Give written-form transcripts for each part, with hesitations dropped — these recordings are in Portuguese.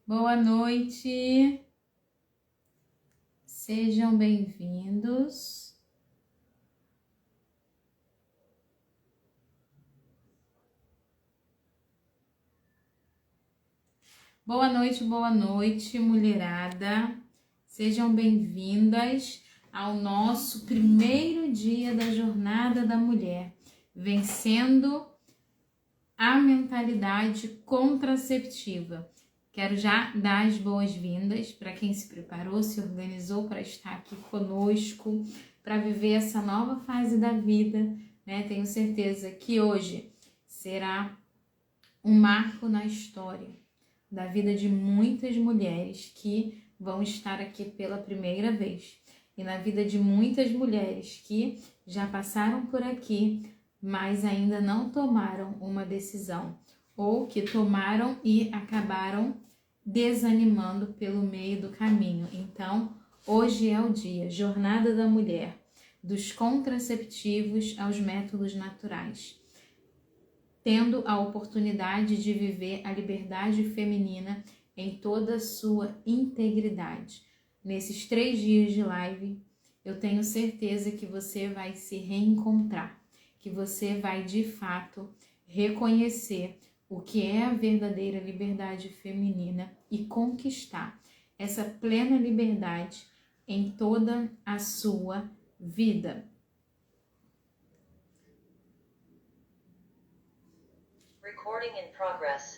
Boa noite, sejam bem-vindos. Boa noite, mulherada. Sejam bem-vindas ao nosso primeiro dia da Jornada da Mulher, vencendo a mentalidade contraceptiva. Quero já dar as boas-vindas para quem se preparou, se organizou para estar aqui conosco, para viver essa nova fase da vida, né? Tenho certeza que hoje será um marco na história da vida de muitas mulheres que vão estar aqui pela primeira vez e na vida de muitas mulheres que já passaram por aqui, mas ainda não tomaram uma decisão ou que tomaram e acabaram desanimando pelo meio do caminho. Então, hoje é o dia, Jornada da Mulher, dos contraceptivos aos métodos naturais, tendo a oportunidade de viver a liberdade feminina em toda a sua integridade. Nesses 3 dias de live, eu tenho certeza que você vai se reencontrar, que você vai de fato reconhecer o que é a verdadeira liberdade feminina e conquistar essa plena liberdade em toda a sua vida.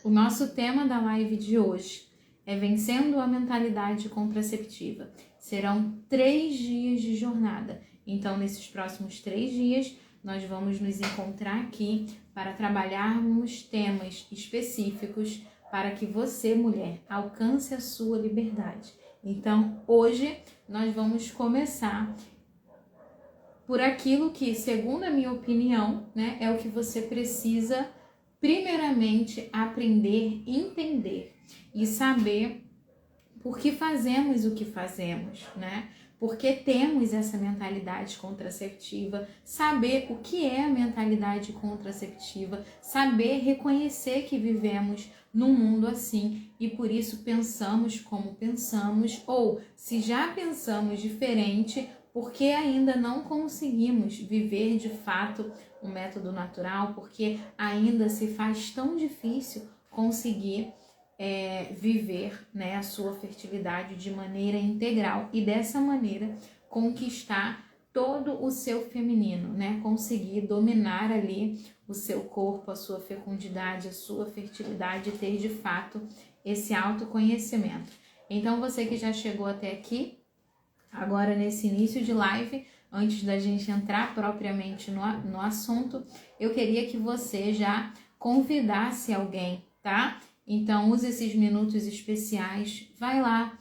O nosso tema da live de hoje é vencendo a mentalidade contraceptiva. Serão 3 dias de jornada. Então, nesses próximos 3 dias, nós vamos nos encontrar aqui para trabalharmos temas específicos para que você, mulher, alcance a sua liberdade. Então, hoje, nós vamos começar por aquilo que, segundo a minha opinião, né, é o que você precisa primeiramente aprender, entender e saber por que fazemos o que fazemos, né? Por que temos essa mentalidade contraceptiva, saber o que é a mentalidade contraceptiva, saber reconhecer que vivemos num mundo assim e por isso pensamos como pensamos, ou se já pensamos diferente, porque ainda não conseguimos viver de fato um método natural, porque ainda se faz tão difícil conseguir viver, né, a sua fertilidade de maneira integral e dessa maneira conquistar todo o seu feminino, né, conseguir dominar ali o seu corpo, a sua fecundidade, a sua fertilidade e ter de fato esse autoconhecimento. Então você que já chegou até aqui, agora nesse início de live, antes da gente entrar propriamente no assunto, eu queria que você já convidasse alguém, tá? Então, use esses minutos especiais, vai lá,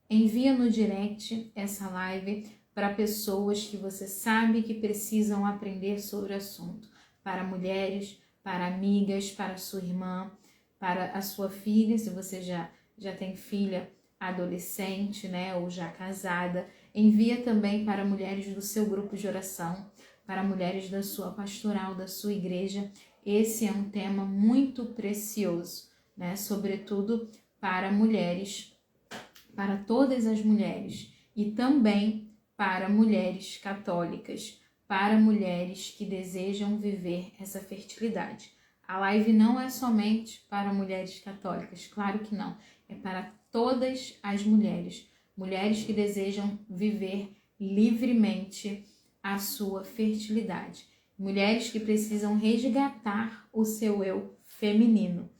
envia no direct essa live para pessoas que você sabe que precisam aprender sobre o assunto. Para mulheres, para amigas, para sua irmã, para a sua filha, se você já tem filha adolescente, né, ou já casada. Envia também para mulheres do seu grupo de oração, para mulheres da sua pastoral, da sua igreja. Esse é um tema muito precioso, né? Sobretudo para mulheres, para todas as mulheres e também para mulheres católicas, para mulheres que desejam viver essa fertilidade. A live não é somente para mulheres católicas, claro que não, é para todas as mulheres, mulheres que desejam viver livremente a sua fertilidade, mulheres que precisam resgatar o seu eu feminino.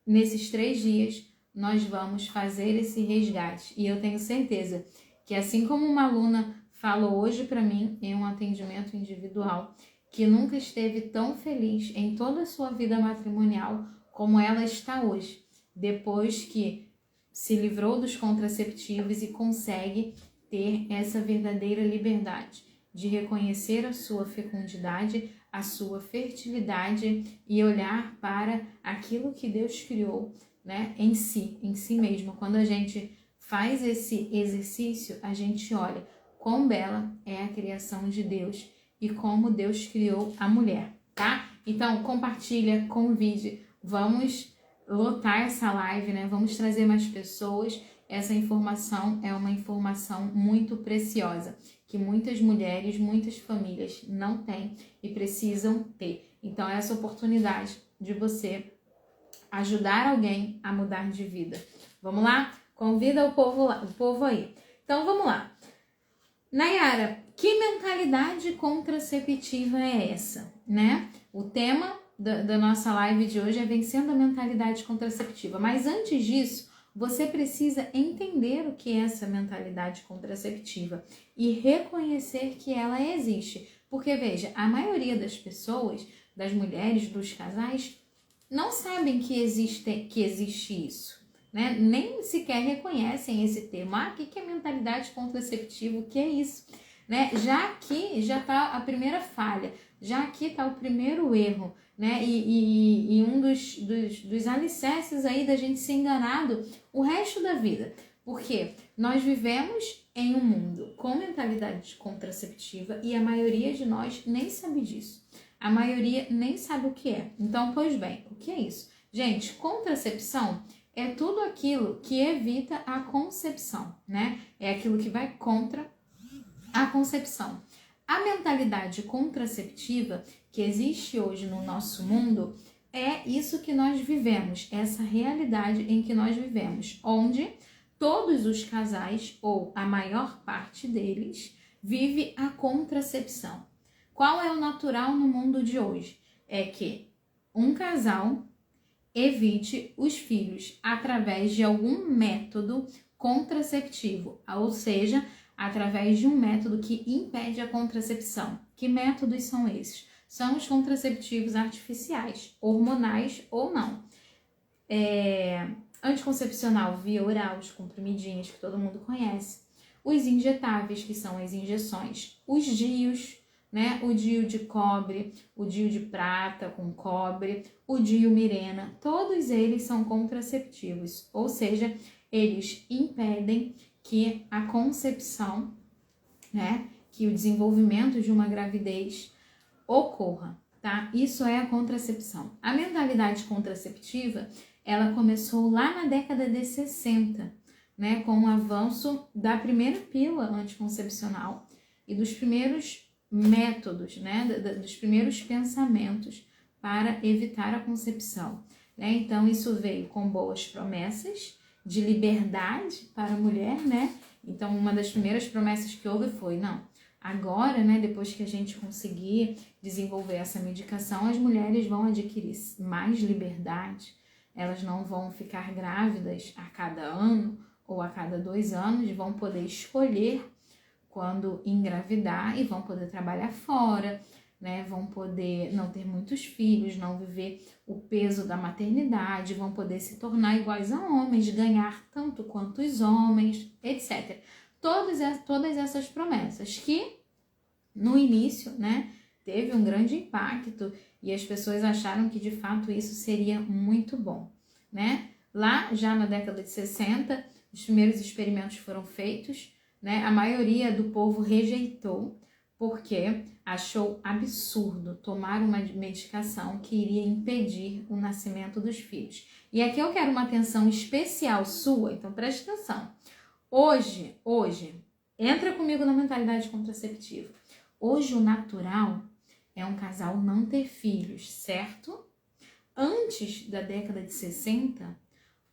Nesses 3 dias, nós vamos fazer esse resgate. E eu tenho certeza que assim como uma aluna falou hoje para mim em um atendimento individual, que nunca esteve tão feliz em toda a sua vida matrimonial como ela está hoje, depois que se livrou dos contraceptivos e consegue ter essa verdadeira liberdade de reconhecer a sua fecundidade, a sua fertilidade e olhar para aquilo que Deus criou, né, em si mesmo. Quando a gente faz esse exercício, a gente olha quão bela é a criação de Deus e como Deus criou a mulher, tá? Então, compartilha, convide, vamos lotar essa live, né? Vamos trazer mais pessoas. Essa informação é uma informação muito preciosa, que muitas mulheres, muitas famílias não têm e precisam ter. Então, essa oportunidade de você ajudar alguém a mudar de vida. Vamos lá? Convida o povo aí. Então, vamos lá. Nayara, que mentalidade contraceptiva é essa, né? O tema da nossa live de hoje é vencendo a mentalidade contraceptiva. Mas antes disso, você precisa entender o que é essa mentalidade contraceptiva e reconhecer que ela existe. Porque, veja, a maioria das pessoas, das mulheres, dos casais, não sabem que existe isso, né? Nem sequer reconhecem esse termo. O que é mentalidade contraceptiva? O que é isso? Né? Já aqui já está a primeira falha, já aqui está o primeiro erro, né? E um dos alicerces aí da gente ser enganado o resto da vida. Porque nós vivemos em um mundo com mentalidade contraceptiva e a maioria de nós nem sabe disso. A maioria nem sabe o que é. Então, pois bem, o que é isso? Gente, contracepção é tudo aquilo que evita a concepção, né? É aquilo que vai contra a concepção. A mentalidade contraceptiva que existe hoje no nosso mundo é isso que nós vivemos, essa realidade em que nós vivemos, onde todos os casais, ou a maior parte deles, vive a contracepção. Qual é o natural no mundo de hoje? É que um casal evite os filhos através de algum método contraceptivo, ou seja, através de um método que impede a contracepção. Que métodos são esses? São os contraceptivos artificiais, hormonais ou não. Anticoncepcional via oral, os comprimidinhos que todo mundo conhece. Os injetáveis, que são as injeções. Os DIUs, né? O DIU de cobre, o DIU de prata com cobre, o DIU Mirena. Todos eles são contraceptivos, ou seja, eles impedem que a concepção, né, que o desenvolvimento de uma gravidez ocorra, tá? Isso é a contracepção. A mentalidade contraceptiva, ela começou lá na década de 60, né, com o avanço da primeira pílula anticoncepcional e dos primeiros métodos, né, dos primeiros pensamentos para evitar a concepção, né? Então, isso veio com boas promessas de liberdade para a mulher, né? Então, uma das primeiras promessas que houve foi, não, agora, né, depois que a gente conseguir desenvolver essa medicação, as mulheres vão adquirir mais liberdade, elas não vão ficar grávidas a cada ano ou a cada 2 anos, vão poder escolher quando engravidar e vão poder trabalhar fora, né? Vão poder não ter muitos filhos, não viver o peso da maternidade, vão poder se tornar iguais a homens, ganhar tanto quanto os homens, etc. Todas essas promessas que no início, né, teve um grande impacto e as pessoas acharam que de fato isso seria muito bom, né? Lá já na década de 60, os primeiros experimentos foram feitos, né? A maioria do povo rejeitou porque achou absurdo tomar uma medicação que iria impedir o nascimento dos filhos. E aqui eu quero uma atenção especial sua, então preste atenção. Hoje, entra comigo na mentalidade contraceptiva. Hoje o natural é um casal não ter filhos, certo? Antes da década de 60,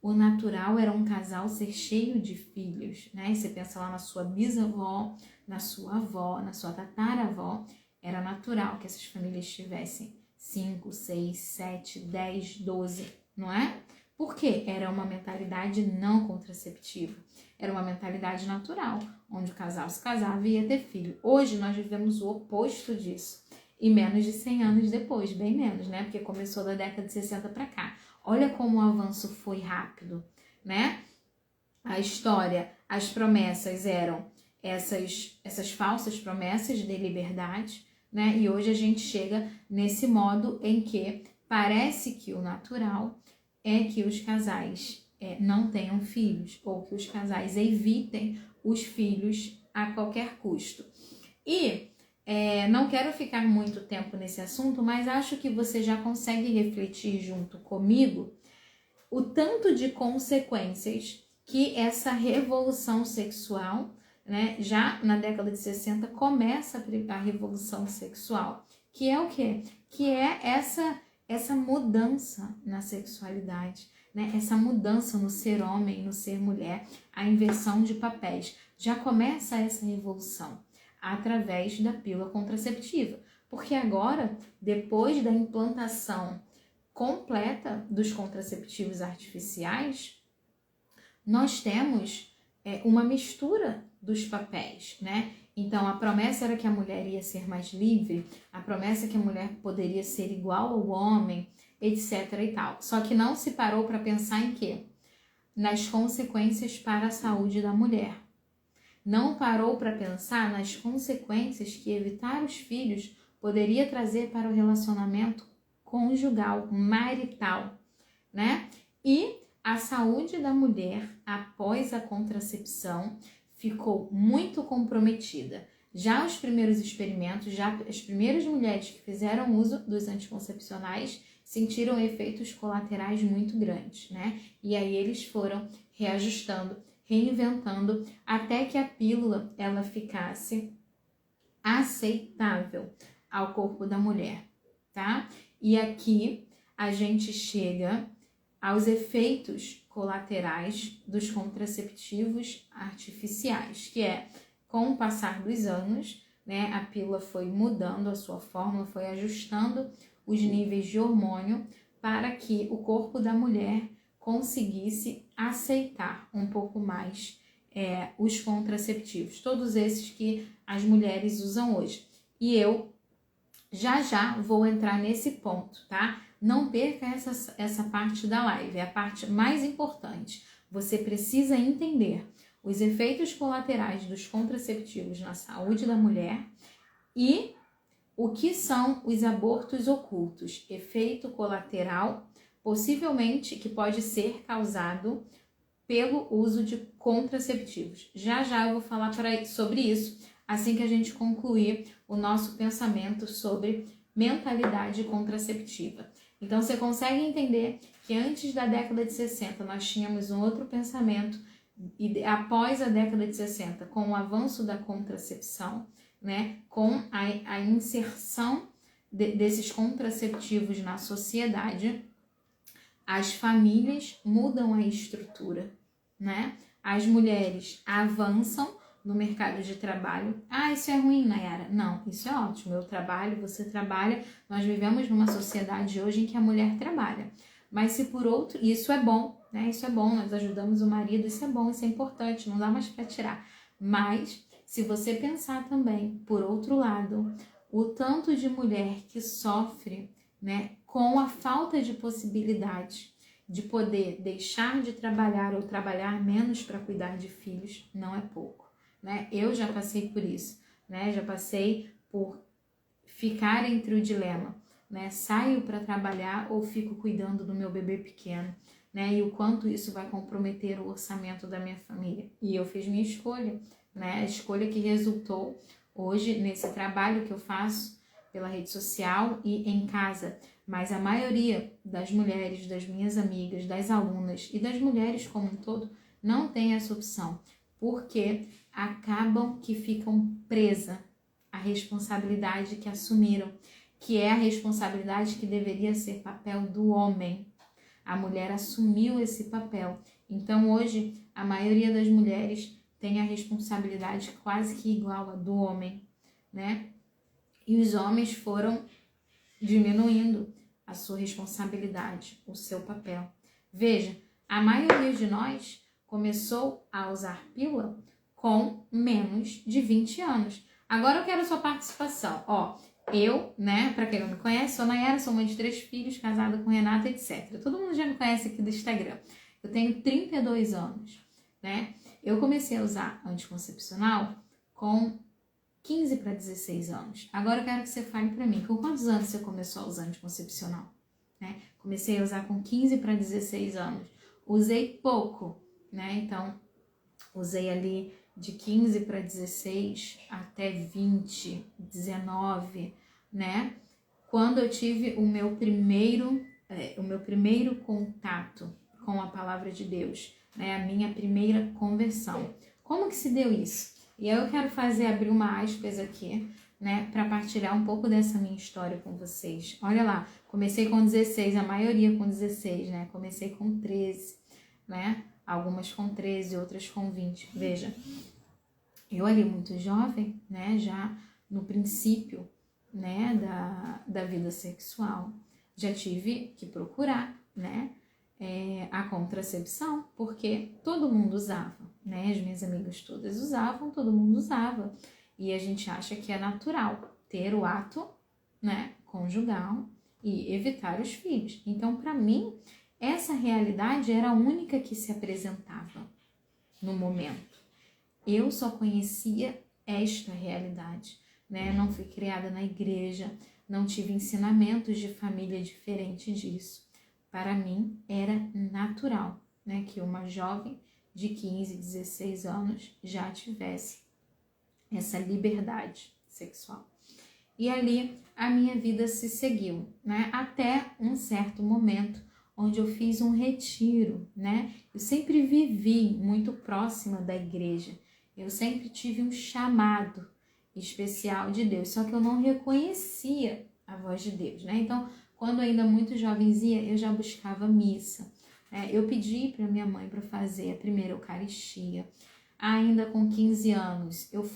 o natural era um casal ser cheio de filhos, né? E você pensa lá na sua bisavó, na sua avó, na sua tataravó, era natural que essas famílias tivessem 5, 6, 7, 10, 12, não é? Por quê? Era uma mentalidade não contraceptiva. Era uma mentalidade natural, onde o casal se casava e ia ter filho. Hoje nós vivemos o oposto disso. E menos de 100 anos depois, bem menos, né? Porque começou da década de 60 para cá. Olha como o avanço foi rápido, né? A história, as promessas eram essas falsas promessas de liberdade, né? E hoje a gente chega nesse modo em que parece que o natural é que os casais não tenham filhos ou que os casais evitem os filhos a qualquer custo. E não quero ficar muito tempo nesse assunto, mas acho que você já consegue refletir junto comigo o tanto de consequências que essa revolução sexual, né, já na década de 60 começa a revolução sexual, que é o quê? Que é essa mudança na sexualidade, né? Essa mudança no ser homem, no ser mulher, a inversão de papéis. Já começa essa revolução através da pílula contraceptiva, porque agora, depois da implantação completa dos contraceptivos artificiais, nós temos uma mistura dos papéis, né? Então, a promessa era que a mulher ia ser mais livre, a promessa é que a mulher poderia ser igual ao homem, etc e tal. Só que não se parou para pensar em quê? Nas consequências para a saúde da mulher. Não parou para pensar nas consequências que evitar os filhos poderia trazer para o relacionamento conjugal, marital, né? E a saúde da mulher após a contracepção ficou muito comprometida. Já os primeiros experimentos, já as primeiras mulheres que fizeram uso dos anticoncepcionais sentiram efeitos colaterais muito grandes, né? E aí eles foram reajustando, reinventando, até que a pílula ela ficasse aceitável ao corpo da mulher, tá? E aqui a gente chega aos efeitos colaterais dos contraceptivos artificiais, que é, com o passar dos anos, né, a pílula foi mudando a sua fórmula, foi ajustando os níveis de hormônio para que o corpo da mulher conseguisse aceitar um pouco mais os contraceptivos, todos esses que as mulheres usam hoje. E eu já vou entrar nesse ponto, tá? Não perca essa parte da live, é a parte mais importante. Você precisa entender os efeitos colaterais dos contraceptivos na saúde da mulher e o que são os abortos ocultos, efeito colateral, possivelmente que pode ser causado pelo uso de contraceptivos. Já eu vou falar sobre isso assim que a gente concluir o nosso pensamento sobre mentalidade contraceptiva. Então, você consegue entender que antes da década de 60 nós tínhamos um outro pensamento e após a década de 60, com o avanço da contracepção, né, com a inserção desses contraceptivos na sociedade, as famílias mudam a estrutura, né? As mulheres avançam no mercado de trabalho. Ah, isso é ruim, Nayara? Não, isso é ótimo. Eu trabalho, você trabalha. Nós vivemos numa sociedade hoje em que a mulher trabalha. Mas se por outro... Isso é bom, né? Isso é bom, nós ajudamos o marido. Isso é bom, isso é importante, não dá mais para tirar. Mas, se você pensar também, por outro lado, o tanto de mulher que sofre, né, com a falta de possibilidade de poder deixar de trabalhar ou trabalhar menos para cuidar de filhos, não é pouco. Né? Eu já passei por isso, né? Já passei por ficar entre o dilema, né? Saio para trabalhar ou fico cuidando do meu bebê pequeno, né? E o quanto isso vai comprometer o orçamento da minha família. E eu fiz minha escolha, né? A escolha que resultou hoje nesse trabalho que eu faço pela rede social e em casa. Mas a maioria das mulheres, das minhas amigas, das alunas e das mulheres como um todo não tem essa opção, porque acabam que ficam presas à responsabilidade que assumiram, que é a responsabilidade que deveria ser papel do homem. A mulher assumiu esse papel. Então hoje a maioria das mulheres tem a responsabilidade quase que igual à do homem, né? E os homens foram diminuindo a sua responsabilidade, o seu papel. Veja, a maioria de nós começou a usar pílula com menos de 20 anos. Agora eu quero sua participação. Ó, eu, né, para quem não me conhece, sou Nayara, sou mãe de 3 filhos, casada com Renata, etc. Todo mundo já me conhece aqui do Instagram. Eu tenho 32 anos, né? Eu comecei a usar anticoncepcional com 15 para 16 anos. Agora eu quero que você fale para mim, com quantos anos você começou a usar anticoncepcional? Né? Comecei a usar com 15 para 16 anos. Usei pouco, né? Então, usei ali de 15 para 16 até 20, 19, né? Quando eu tive o meu primeiro contato com a palavra de Deus, né? A minha primeira conversão. Como que se deu isso? E aí eu quero abrir uma aspas aqui, né, para partilhar um pouco dessa minha história com vocês. Olha lá, comecei com 16, a maioria com 16, né? Comecei com 13, né? Algumas com 13, outras com 20. Veja, eu ali muito jovem, né, já no princípio, né, da vida sexual, já tive que procurar, né, a contracepção, porque todo mundo usava, né, as minhas amigas todas usavam, todo mundo usava, e a gente acha que é natural ter o ato, né, conjugal e evitar os filhos. Então, para mim, essa realidade era a única que se apresentava no momento. Eu só conhecia esta realidade, né? Não fui criada na igreja, não tive ensinamentos de família diferente disso. Para mim era natural, né, que uma jovem de 15, 16 anos já tivesse essa liberdade sexual. E ali a minha vida se seguiu, né, até um certo momento onde eu fiz um retiro, né? Eu sempre vivi muito próxima da igreja. Eu sempre tive um chamado especial de Deus, só que eu não reconhecia a voz de Deus, né? Então, quando ainda muito jovenzinha, eu já buscava missa. Eu pedi para minha mãe para fazer a primeira Eucaristia. Ainda com 15 anos, eu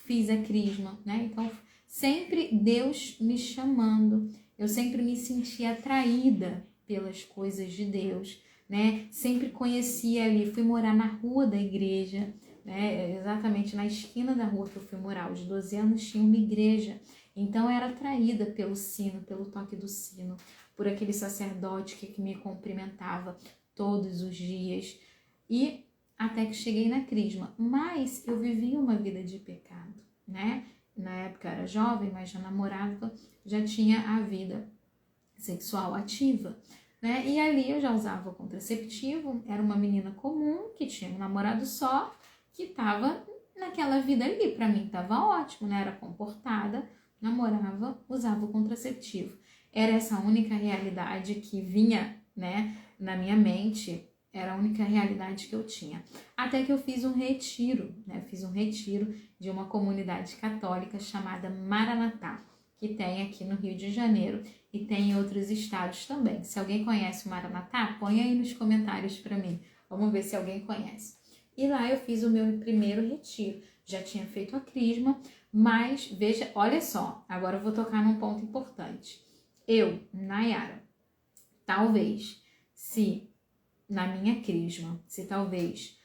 fiz a crisma, né? Então, sempre Deus me chamando. Eu sempre me sentia atraída pelas coisas de Deus, né? Sempre conhecia ali, fui morar na rua da igreja, né? Exatamente na esquina da rua que eu fui morar. Aos 12 anos tinha uma igreja, então eu era atraída pelo sino, pelo toque do sino, por aquele sacerdote que me cumprimentava todos os dias, e até que cheguei na crisma. Mas eu vivia uma vida de pecado, né? Na época era jovem, mas já namorava, já tinha a vida sexual ativa, né? E ali eu já usava o contraceptivo, era uma menina comum que tinha um namorado só, que estava naquela vida ali, para mim estava ótimo, né? Era comportada, namorava, usava o contraceptivo. Era essa única realidade que vinha, né, na minha mente, era a única realidade que eu tinha. Até que eu fiz um retiro, né? Fiz um retiro de uma comunidade católica chamada Maranatá, que tem aqui no Rio de Janeiro e tem em outros estados também. Se alguém conhece o Maranatá, põe aí nos comentários para mim. Vamos ver se alguém conhece. E lá eu fiz o meu primeiro retiro. Já tinha feito a crisma, mas veja, olha só, agora eu vou tocar num ponto importante. Eu, Nayara, talvez, se na minha crisma, se talvez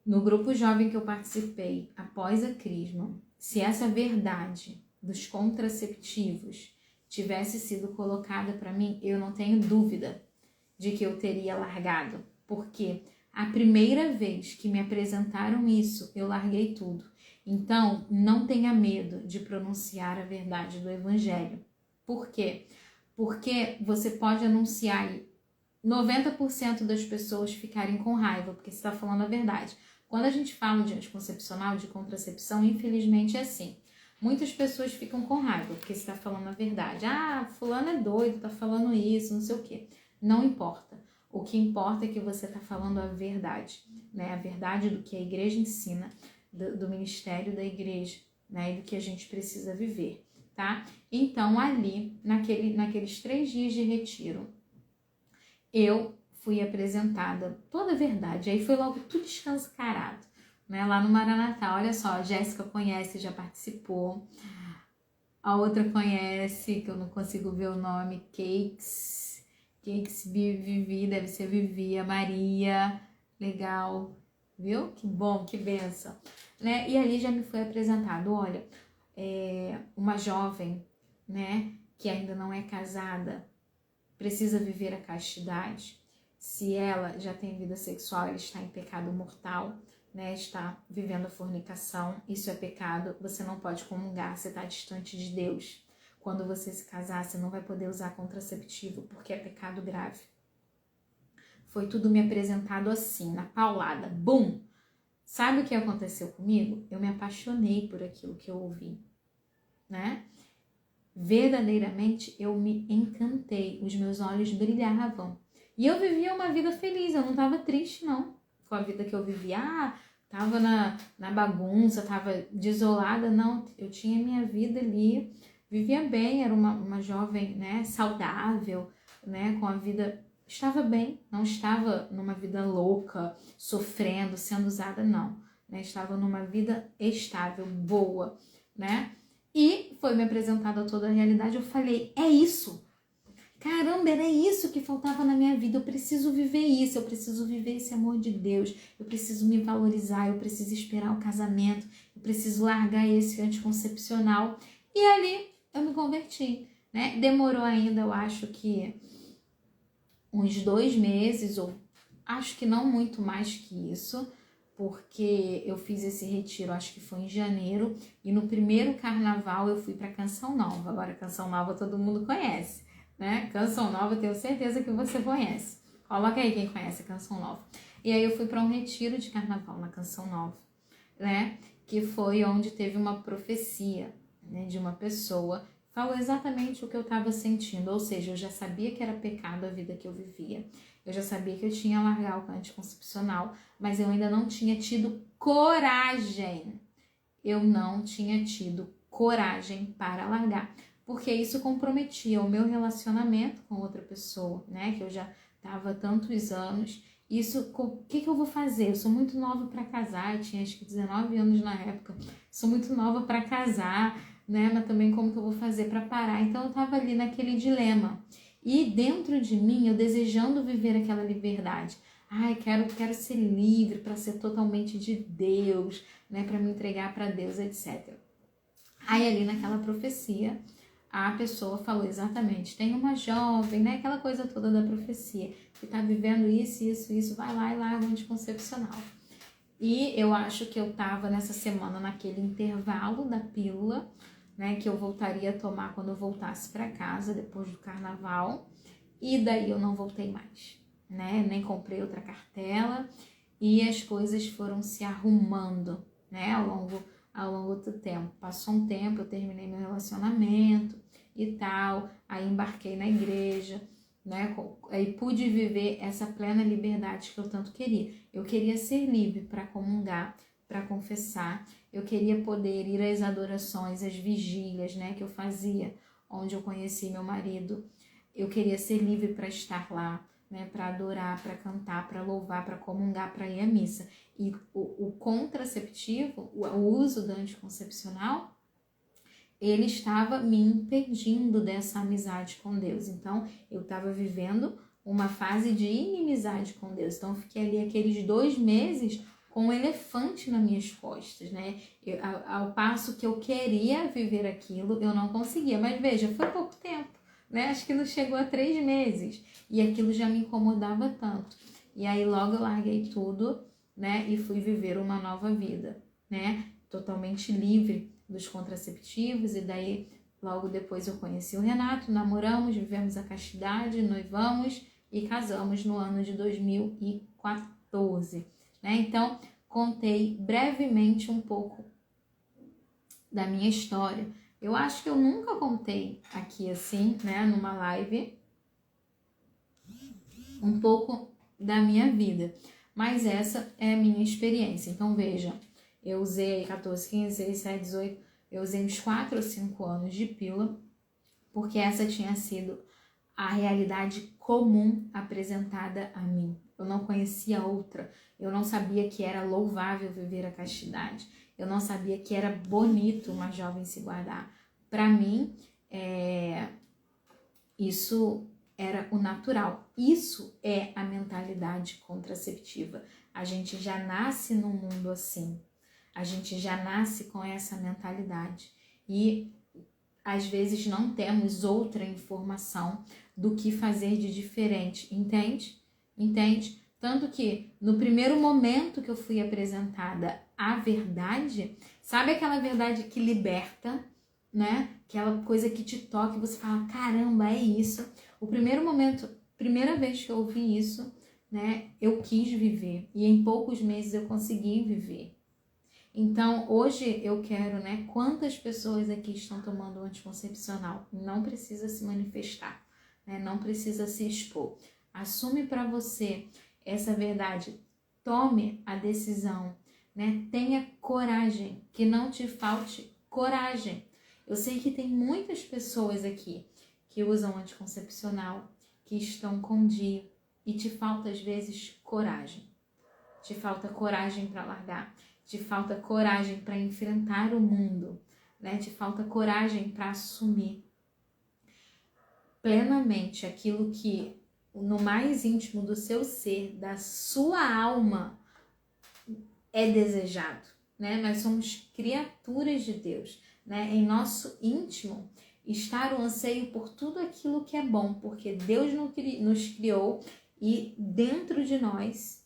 no grupo jovem que eu participei após a crisma, se essa verdade dos contraceptivos tivesse sido colocada para mim, eu não tenho dúvida de que eu teria largado, porque a primeira vez que me apresentaram isso, eu larguei tudo. Então, não tenha medo de pronunciar a verdade do evangelho. Por quê? Porque você pode anunciar e 90% das pessoas ficarem com raiva, porque você está falando a verdade. Quando a gente fala de anticoncepcional, de contracepção, infelizmente é assim. Muitas pessoas ficam com raiva, porque você está falando a verdade. Ah, fulano é doido, tá falando isso, não sei o quê. Não importa. O que importa é que você está falando a verdade, né? A verdade do que a igreja ensina, do ministério da igreja, né? E do que a gente precisa viver, tá? Então, ali, naqueles 3 dias de retiro, eu fui apresentada toda a verdade. Aí foi logo tudo escancarado, né? Lá no Maranatá. Olha só, a Jéssica conhece, já participou. A outra conhece, que eu não consigo ver o nome, Cakes Vivi, deve ser Vivi, a Maria, legal, viu? Que bom, que benção, né? E ali já me foi apresentado, olha, uma jovem, né, que ainda não é casada, precisa viver a castidade. Se ela já tem vida sexual, ela está em pecado mortal, né? Está vivendo a fornicação, isso é pecado, você não pode comungar, você está distante de Deus. Quando você se casar, você não vai poder usar contraceptivo, porque é pecado grave. Foi tudo me apresentado assim, na paulada, bum! Sabe o que aconteceu comigo? Eu me apaixonei por aquilo que eu ouvi, né? Verdadeiramente, eu me encantei, os meus olhos brilhavam. E eu vivia uma vida feliz, eu não tava triste, não, com a vida que eu vivia. Tava na bagunça, tava desolada, não. Eu tinha minha vida ali, vivia bem, era uma jovem, né, saudável, né, com a vida... Estava bem, não estava numa vida louca, sofrendo, sendo usada, não. Né? Estava numa vida estável, boa, né? E foi me apresentada toda a realidade, eu falei, é isso! Caramba, era isso que faltava na minha vida, eu preciso viver isso, eu preciso viver esse amor de Deus, eu preciso me valorizar, eu preciso esperar o casamento, eu preciso largar esse anticoncepcional. E ali eu me converti, né? Demorou ainda, eu acho que uns 2 meses, ou acho que não muito mais que isso, porque eu fiz esse retiro, acho que foi em janeiro, e no primeiro carnaval eu fui para Canção Nova. Agora, Canção Nova todo mundo conhece, né? Canção Nova eu tenho certeza que você conhece. Coloca aí quem conhece a Canção Nova. E aí eu fui para um retiro de carnaval na Canção Nova, né? Que foi onde teve uma profecia, né, de uma pessoa, falou exatamente o que eu estava sentindo, ou seja, eu já sabia que era pecado a vida que eu vivia, eu já sabia que eu tinha que largar o anticoncepcional, mas eu ainda não tinha tido coragem, eu não tinha tido coragem para largar, porque isso comprometia o meu relacionamento com outra pessoa, né, que eu já estava há tantos anos. Isso, o que eu vou fazer? Eu sou muito nova para casar, eu tinha acho que 19 anos na época, sou muito nova para casar, né? Mas também como que eu vou fazer para parar? Então eu tava ali naquele dilema. E dentro de mim, eu desejando viver aquela liberdade. Ai, quero ser livre para ser totalmente de Deus, né? Para me entregar para Deus, etc. Aí ali naquela profecia, a pessoa falou exatamente, tem uma jovem, né? Aquela coisa toda da profecia, que tá vivendo isso, vai lá e larga o anticoncepcional. E eu acho que eu tava nessa semana naquele intervalo da pílula, né, que eu voltaria a tomar quando eu voltasse para casa depois do carnaval, e daí eu não voltei mais, né, nem comprei outra cartela, e as coisas foram se arrumando, né, ao longo do tempo. Passou um tempo, eu terminei meu relacionamento e tal, aí embarquei na igreja, né, aí pude viver essa plena liberdade que eu tanto queria. Eu queria ser livre para comungar, para confessar, eu queria poder ir às adorações, às vigílias, né, que eu fazia, onde eu conheci meu marido. Eu queria ser livre para estar lá, né, para adorar, para cantar, para louvar, para comungar, para ir à missa. E o contraceptivo, o uso do anticoncepcional, ele estava me impedindo dessa amizade com Deus. Então, eu estava vivendo uma fase de inimizade com Deus. Então, eu fiquei ali aqueles 2 meses com um elefante nas minhas costas, né? Ao passo que eu queria viver aquilo, eu não conseguia. Mas veja, foi pouco tempo, né? Acho que não chegou a 3 meses. E aquilo já me incomodava tanto. E aí logo eu larguei tudo, né? E fui viver uma nova vida, né? Totalmente livre dos contraceptivos. E daí logo depois eu conheci o Renato, namoramos, vivemos a castidade, noivamos e casamos no ano de 2014. Né? Então, contei brevemente um pouco da minha história. Eu acho que eu nunca contei aqui assim, né, numa live, um pouco da minha vida. Mas essa é a minha experiência. Então, veja, eu usei 14, 15, 16, 17, 18, eu usei uns 4 ou 5 anos de pílula, porque essa tinha sido a realidade comum apresentada a mim. Eu não conhecia outra. Eu não sabia que era louvável viver a castidade. Eu não sabia que era bonito uma jovem se guardar. Para mim, isso era o natural. Isso é a mentalidade contraceptiva. A gente já nasce num mundo assim. A gente já nasce com essa mentalidade. E às vezes não temos outra informação do que fazer de diferente, entende? Entende? Tanto que no primeiro momento que eu fui apresentada a verdade, sabe aquela verdade que liberta, né? Aquela coisa que te toca e você fala, caramba, é isso. O primeiro momento, primeira vez que eu ouvi isso, né? Eu quis viver e em poucos meses eu consegui viver. Então, hoje eu quero, né, quantas pessoas aqui estão tomando anticoncepcional? Não precisa se manifestar, né? Não precisa se expor. Assume para você essa verdade. Tome a decisão, né? Tenha coragem, que não te falte coragem. Eu sei que tem muitas pessoas aqui que usam anticoncepcional, que estão com DIU e te falta às vezes coragem. Te falta coragem para largar, te falta coragem para enfrentar o mundo, né? Te falta coragem para assumir plenamente aquilo que no mais íntimo do seu ser, da sua alma, é desejado, né? Nós somos criaturas de Deus, né? Em nosso íntimo está o anseio por tudo aquilo que é bom, porque Deus nos criou e dentro de nós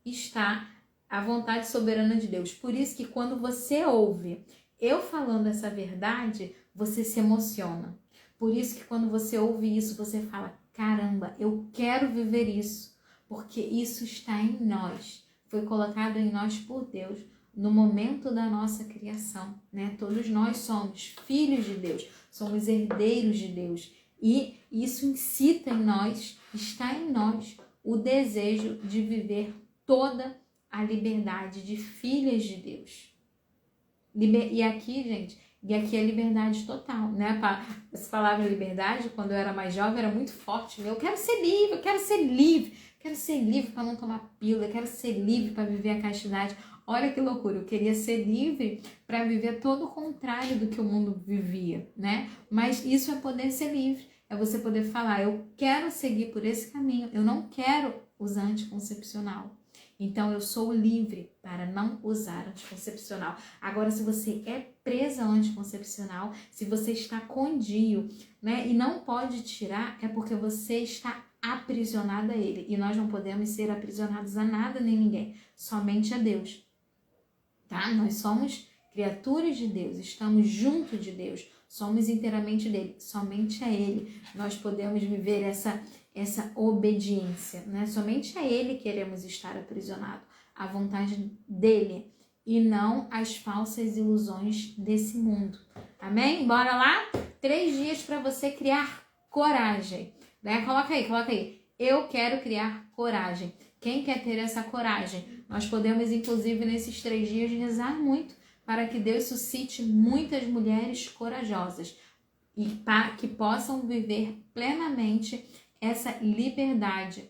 está a vontade soberana de Deus. Por isso que quando você ouve eu falando essa verdade, você se emociona. Por isso que quando você ouve isso, você fala, caramba, eu quero viver isso, porque isso está em nós. Foi colocado em nós por Deus no momento da nossa criação, né? Todos nós somos filhos de Deus, somos herdeiros de Deus. E isso incita em nós, está em nós, o desejo de viver toda a liberdade de filhas de Deus. E aqui, gente, é liberdade total, né? Essa palavra liberdade, quando eu era mais jovem, era muito forte. Eu quero ser livre, eu quero ser livre. Quero ser livre para não tomar pílula, quero ser livre para viver a castidade. Olha que loucura, eu queria ser livre para viver todo o contrário do que o mundo vivia, né? Mas isso é poder ser livre, é você poder falar, eu quero seguir por esse caminho, eu não quero usar anticoncepcional. Então, eu sou livre para não usar anticoncepcional. Agora, se você é presa ao anticoncepcional, se você está com DIU, né, e não pode tirar, é porque você está aprisionada a ele. E nós não podemos ser aprisionados a nada nem ninguém, somente a Deus. Tá? Nós somos criaturas de Deus, estamos junto de Deus, somos inteiramente dele, somente a ele nós podemos viver essa obediência, né? Somente a ele queremos estar aprisionados, à vontade dele e não às falsas ilusões desse mundo. Amém? Bora lá? 3 dias para você criar coragem, né? Coloca aí. Eu quero criar coragem. Quem quer ter essa coragem? Nós podemos, inclusive, nesses 3 dias, rezar muito para que Deus suscite muitas mulheres corajosas e que possam viver plenamente essa liberdade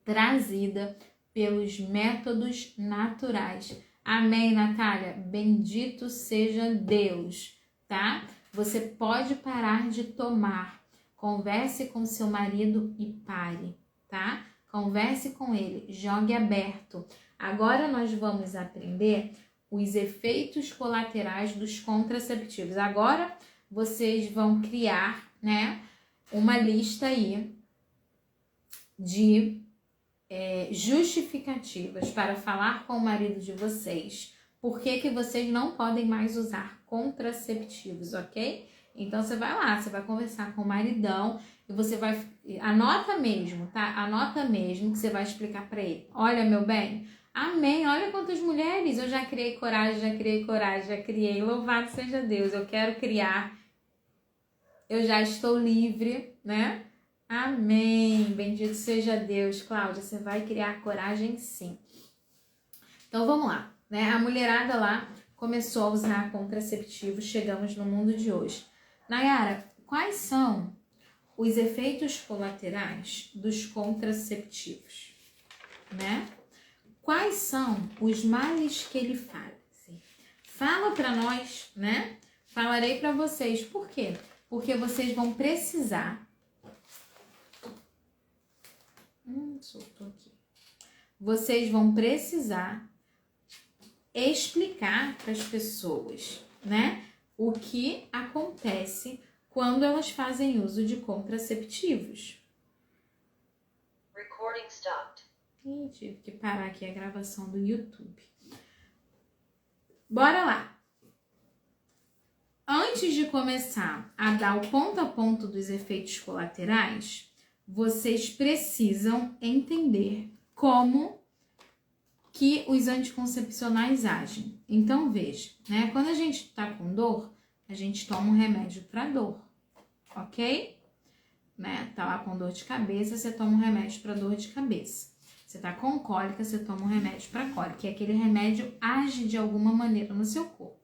trazida pelos métodos naturais. Amém, Natália? Bendito seja Deus, tá? Você pode parar de tomar. Converse com seu marido e pare, tá? Converse com ele, jogue aberto. Agora nós vamos aprender os efeitos colaterais dos contraceptivos. Agora vocês vão criar, né, uma lista aí de justificativas para falar com o marido de vocês por que vocês não podem mais usar contraceptivos, ok? Então você vai lá, você vai conversar com o maridão e você vai, anota mesmo, tá? Anota mesmo que você vai explicar para ele. Olha, meu bem, amém, olha quantas mulheres, eu já criei coragem, já criei, louvado seja Deus, eu quero criar, eu já estou livre, né? Amém, bendito seja Deus. Cláudia, você vai criar coragem sim. Então vamos lá, né? A mulherada lá começou a usar contraceptivos, chegamos no mundo de hoje. Nayara, quais são os efeitos colaterais dos contraceptivos, né? Quais são os males que ele fazem? Fala para nós, né? Falarei para vocês. Por quê? Porque vocês vão precisar... soltou aqui. Vocês vão precisar explicar para as pessoas, né? O que acontece quando elas fazem uso de contraceptivos. Recording stopped. Ih, tive que parar aqui a gravação do YouTube. Bora lá! Antes de começar a dar o ponto a ponto dos efeitos colaterais, vocês precisam entender como que os anticoncepcionais agem. Então, veja, né? Quando a gente tá com dor, a gente toma um remédio para dor, ok? né? Tá lá com dor de cabeça, você toma um remédio para dor de cabeça. Você tá com cólica, você toma um remédio para cólica, que aquele remédio age de alguma maneira no seu corpo.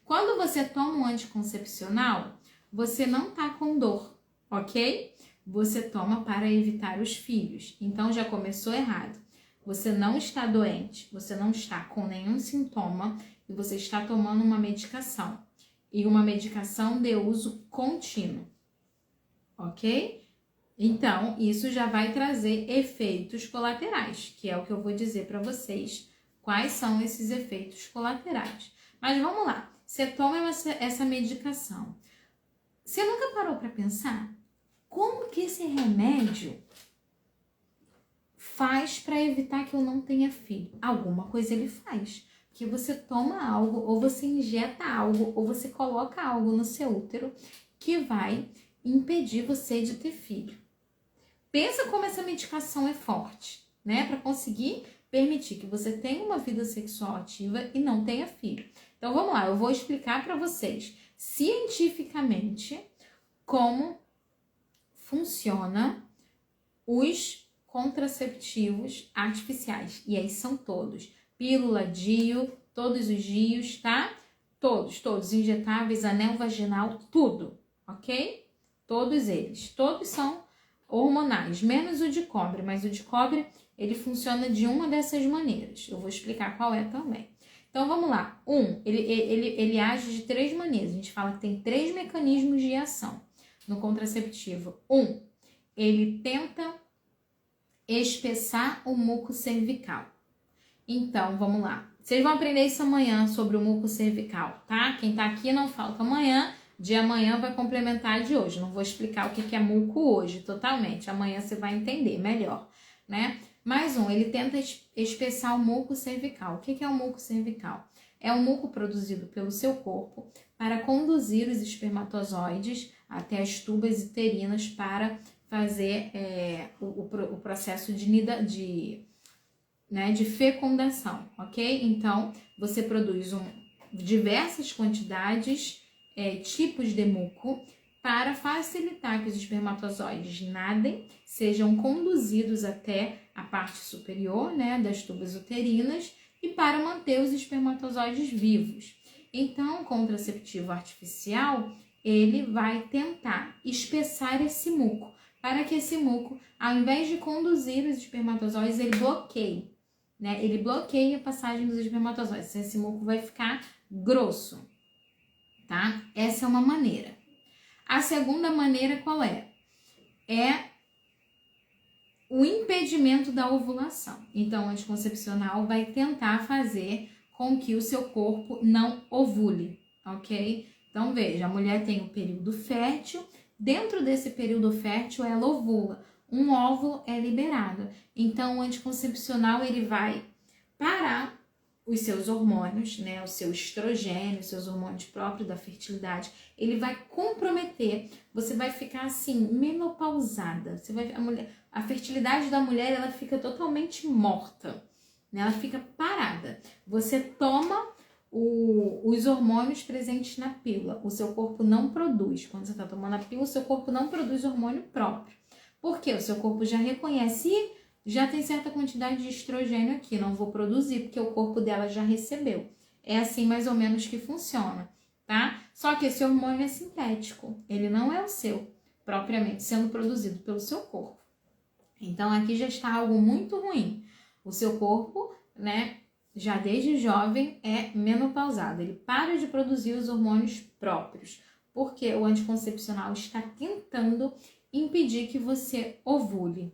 Quando você toma um anticoncepcional, você não tá com dor, ok? Você toma para evitar os filhos. Então já começou errado. Você não está doente, você não está com nenhum sintoma e você está tomando uma medicação. E uma medicação de uso contínuo, ok? Então, isso já vai trazer efeitos colaterais, que é o que eu vou dizer para vocês, quais são esses efeitos colaterais. Mas vamos lá, você toma essa medicação. Você nunca parou para pensar como que esse remédio faz para evitar que eu não tenha filho? Alguma coisa ele faz. Porque você toma algo, ou você injeta algo, ou você coloca algo no seu útero que vai impedir você de ter filho. Pensa como essa medicação é forte, né? Para conseguir permitir que você tenha uma vida sexual ativa e não tenha filho. Então vamos lá, eu vou explicar para vocês cientificamente como funciona os contraceptivos artificiais. E aí são todos. Pílula, DIU, todos os DIUs, tá? Todos, injetáveis, anel vaginal, tudo, ok? Todos eles, todos são hormonais, menos o de cobre, mas o de cobre, ele funciona de uma dessas maneiras. Eu vou explicar qual é também. Então, vamos lá. Ele age de 3 maneiras. A gente fala que tem 3 mecanismos de ação no contraceptivo. Ele tenta espessar o muco cervical. Então, vamos lá. Vocês vão aprender isso amanhã sobre o muco cervical, tá? Quem tá aqui não falta amanhã. De amanhã vai complementar de hoje. Não vou explicar o que é muco hoje totalmente. Amanhã você vai entender melhor, né? Mais ele tenta espessar o muco cervical. O que é o muco cervical? É um muco produzido pelo seu corpo para conduzir os espermatozoides até as tubas uterinas para fazer o processo de fecundação, ok? Então, você produz diversas quantidades, tipos de muco, para facilitar que os espermatozoides nadem, sejam conduzidos até a parte superior, né, das tubas uterinas e para manter os espermatozoides vivos. Então, o contraceptivo artificial, ele vai tentar espessar esse muco, para que esse muco, ao invés de conduzir os espermatozoides, ele bloqueie, né? Ele bloqueia a passagem dos espermatozoides. Esse muco vai ficar grosso, tá? Essa é uma maneira. A segunda maneira qual é? É o impedimento da ovulação. Então, o anticoncepcional vai tentar fazer com que o seu corpo não ovule, ok? Então, veja, a mulher tem um período fértil, dentro desse período fértil ela ovula, um óvulo é liberado. Então, o anticoncepcional ele vai parar os seus hormônios, né, o seu estrogênio, os seus hormônios próprios da fertilidade, ele vai comprometer, você vai ficar assim, menopausada, a fertilidade da mulher, ela fica totalmente morta, né, ela fica parada. Você toma os hormônios presentes na pílula, o seu corpo não produz, quando você está tomando a pílula, o seu corpo não produz hormônio próprio. Por quê? O seu corpo já reconhece e já tem certa quantidade de estrogênio aqui, não vou produzir porque o corpo dela já recebeu. É assim mais ou menos que funciona, tá? Só que esse hormônio é sintético, ele não é o seu, propriamente sendo produzido pelo seu corpo. Então aqui já está algo muito ruim. O seu corpo, né, já desde jovem é menopausado, ele para de produzir os hormônios próprios, porque o anticoncepcional está tentando impedir que você ovule.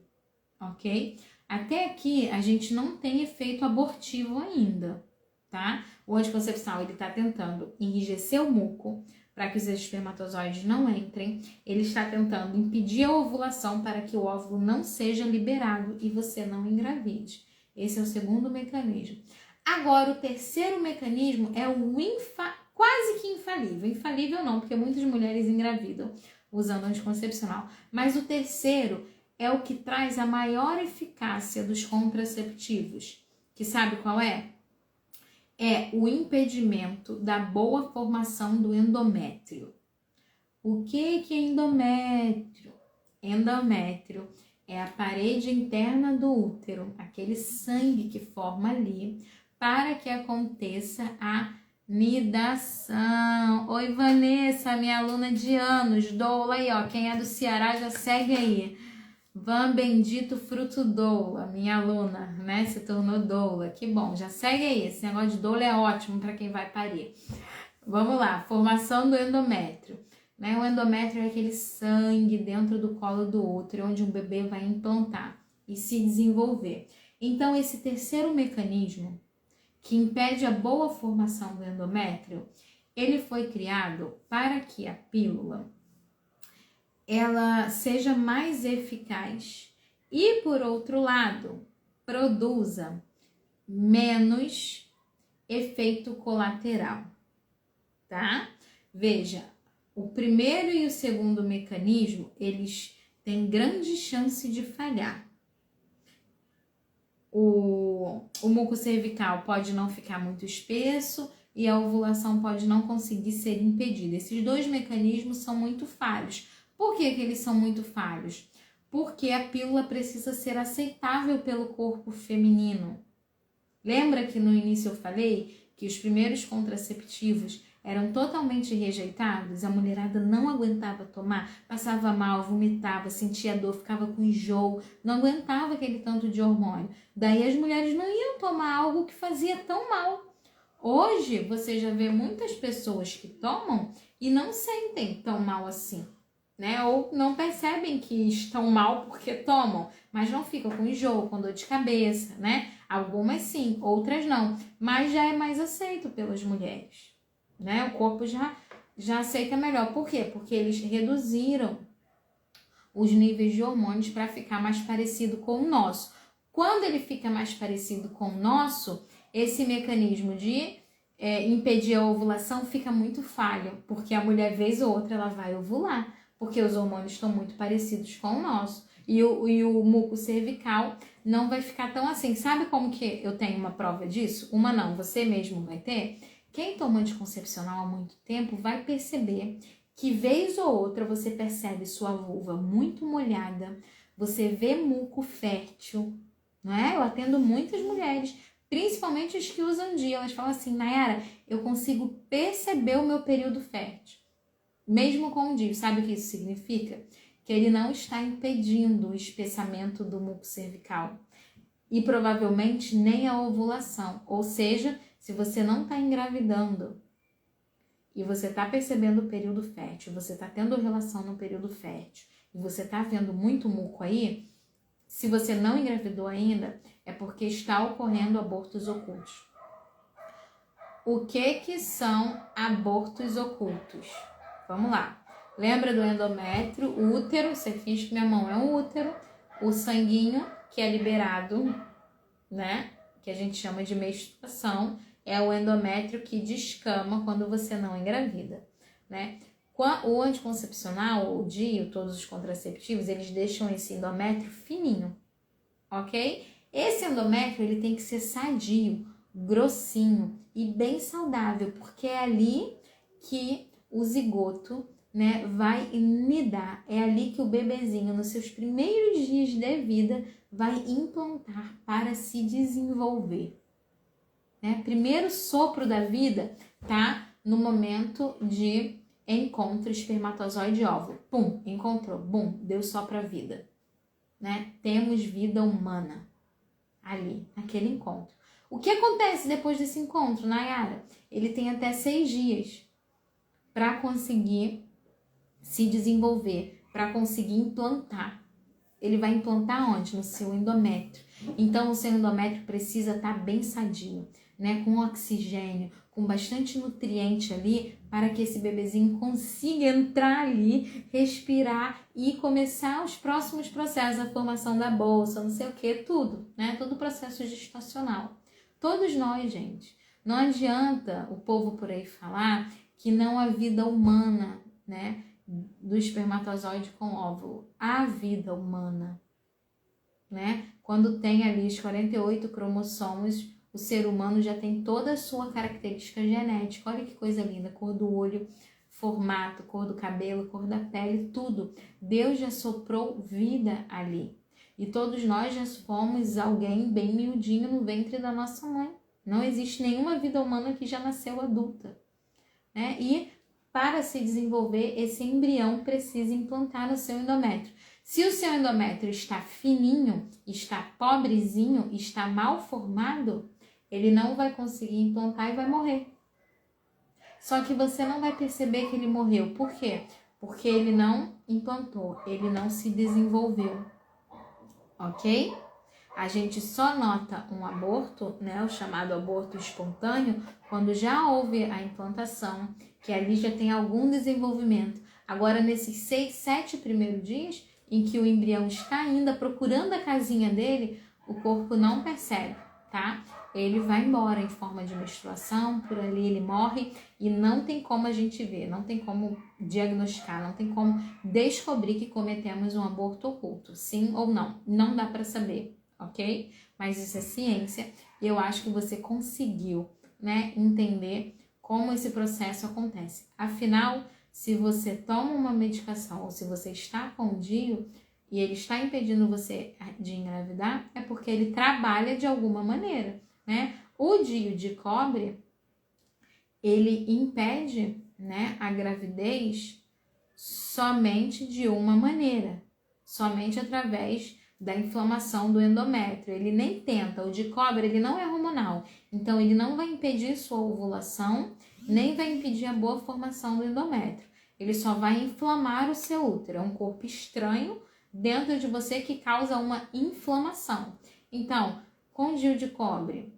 Ok? Até aqui a gente não tem efeito abortivo ainda, tá? O anticoncepcional ele tá tentando enrijecer o muco para que os espermatozoides não entrem, ele está tentando impedir a ovulação para que o óvulo não seja liberado e você não engravide. Esse é o segundo mecanismo. Agora, o terceiro mecanismo é o quase que infalível. Infalível não, porque muitas mulheres engravidam usando anticoncepcional. Mas o terceiro é o que traz a maior eficácia dos contraceptivos. Que sabe qual é? É o impedimento da boa formação do endométrio. O que é endométrio? Endométrio é a parede interna do útero, aquele sangue que forma ali, para que aconteça a nidação. Oi, Vanessa, minha aluna de anos, doula aí, ó. Quem é do Ceará já segue aí. Van Bendito Fruto Doula, minha aluna, né? Se tornou doula. Que bom, já segue aí. Esse negócio de doula é ótimo para quem vai parir. Vamos lá, formação do endométrio. Né? O endométrio é aquele sangue dentro do colo do útero, onde um bebê vai implantar e se desenvolver. Então, esse terceiro mecanismo que impede a boa formação do endométrio, ele foi criado para que a pílula ela seja mais eficaz e, por outro lado, produza menos efeito colateral, tá? Veja, o primeiro e o segundo mecanismo, eles têm grande chance de falhar. O muco cervical pode não ficar muito espesso e a ovulação pode não conseguir ser impedida. Esses dois mecanismos são muito falhos. Por que eles são muito falhos? Porque a pílula precisa ser aceitável pelo corpo feminino. Lembra que no início eu falei que os primeiros contraceptivos eram totalmente rejeitados? A mulherada não aguentava tomar, passava mal, vomitava, sentia dor, ficava com enjoo, não aguentava aquele tanto de hormônio. Daí as mulheres não iam tomar algo que fazia tão mal. Hoje você já vê muitas pessoas que tomam e não sentem tão mal assim, né? Ou não percebem que estão mal porque tomam, mas não ficam com enjoo, com dor de cabeça, né? Algumas sim, outras não, mas já é mais aceito pelas mulheres, né? O corpo já aceita melhor. Por quê? Porque eles reduziram os níveis de hormônios para ficar mais parecido com o nosso. Quando ele fica mais parecido com o nosso, esse mecanismo de impedir a ovulação fica muito falho, porque a mulher, vez ou outra, ela vai ovular, porque os hormônios estão muito parecidos com o nosso. E o muco cervical não vai ficar tão assim. Sabe como que eu tenho uma prova disso? Uma não, você mesmo vai ter. Quem toma anticoncepcional há muito tempo vai perceber que vez ou outra você percebe sua vulva muito molhada, você vê muco fértil, não é? Eu atendo muitas mulheres, principalmente as que usam DIU, elas falam assim, Nayara, eu consigo perceber o meu período fértil, mesmo com o DIU. Sabe o que isso significa? Que ele não está impedindo o espessamento do muco cervical e provavelmente nem a ovulação. Ou seja, se você não está engravidando e você está percebendo o período fértil, você está tendo relação no período fértil e você está vendo muito muco aí, se você não engravidou ainda, é porque está ocorrendo abortos ocultos. O que são abortos ocultos? Vamos lá. Lembra do endométrio, o útero, você finge que minha mão é um útero, o sanguinho que é liberado, né, que a gente chama de menstruação, é o endométrio que descama quando você não engravida, né? O anticoncepcional, o DIU, todos os contraceptivos, eles deixam esse endométrio fininho, ok? Esse endométrio, ele tem que ser sadio, grossinho e bem saudável, porque é ali que o zigoto, né, vai nidar. É ali que o bebezinho, nos seus primeiros dias de vida, vai implantar para se desenvolver. Né? Primeiro sopro da vida tá no momento de encontro espermatozoide-óvulo. Pum, encontrou. Bum, deu sopro à vida. Né? Temos vida humana ali, naquele encontro. O que acontece depois desse encontro, Nayara? Ele tem até 6 dias para conseguir se desenvolver, para conseguir implantar. Ele vai implantar onde? No seu endométrio. Então, o seu endométrio precisa estar bem sadio, né? Com oxigênio, com bastante nutriente ali, para que esse bebezinho consiga entrar ali, respirar e começar os próximos processos, a formação da bolsa, não sei o que, tudo, né? Todo o processo gestacional. Todos nós, gente. Não adianta o povo por aí falar que não há vida humana, né? Do espermatozoide com óvulo. Há vida humana, né? Quando tem ali os 48 cromossomos, o ser humano já tem toda a sua característica genética. Olha que coisa linda, cor do olho, formato, cor do cabelo, cor da pele, tudo. Deus já soprou vida ali. E todos nós já fomos alguém bem miudinho no ventre da nossa mãe. Não existe nenhuma vida humana que já nasceu adulta, né? E para se desenvolver, esse embrião precisa implantar no seu endométrio. Se o seu endométrio está fininho, está pobrezinho, está mal formado, ele não vai conseguir implantar e vai morrer. Só que você não vai perceber que ele morreu. Por quê? Porque ele não implantou, ele não se desenvolveu. Ok? A gente só nota um aborto, né, o chamado aborto espontâneo, quando já houve a implantação, que ali já tem algum desenvolvimento. Agora, nesses 6, 7 primeiros dias, em que o embrião está ainda procurando a casinha dele, o corpo não percebe, tá? Ele vai embora em forma de menstruação, por ali ele morre e não tem como a gente ver, não tem como diagnosticar, não tem como descobrir que cometemos um aborto oculto, sim ou não, não dá para saber, ok? Mas isso é ciência e eu acho que você conseguiu, né, entender como esse processo acontece. Afinal, se você toma uma medicação ou se você está com o DIU e ele está impedindo você de engravidar, é porque ele trabalha de alguma maneira, né? O DIU de cobre, ele impede, né, a gravidez somente de uma maneira, somente através da inflamação do endométrio. Ele nem tenta, o de cobre, ele não é hormonal, então ele não vai impedir sua ovulação, nem vai impedir a boa formação do endométrio. Ele só vai inflamar o seu útero, é um corpo estranho dentro de você que causa uma inflamação. Então, com o DIU de cobre,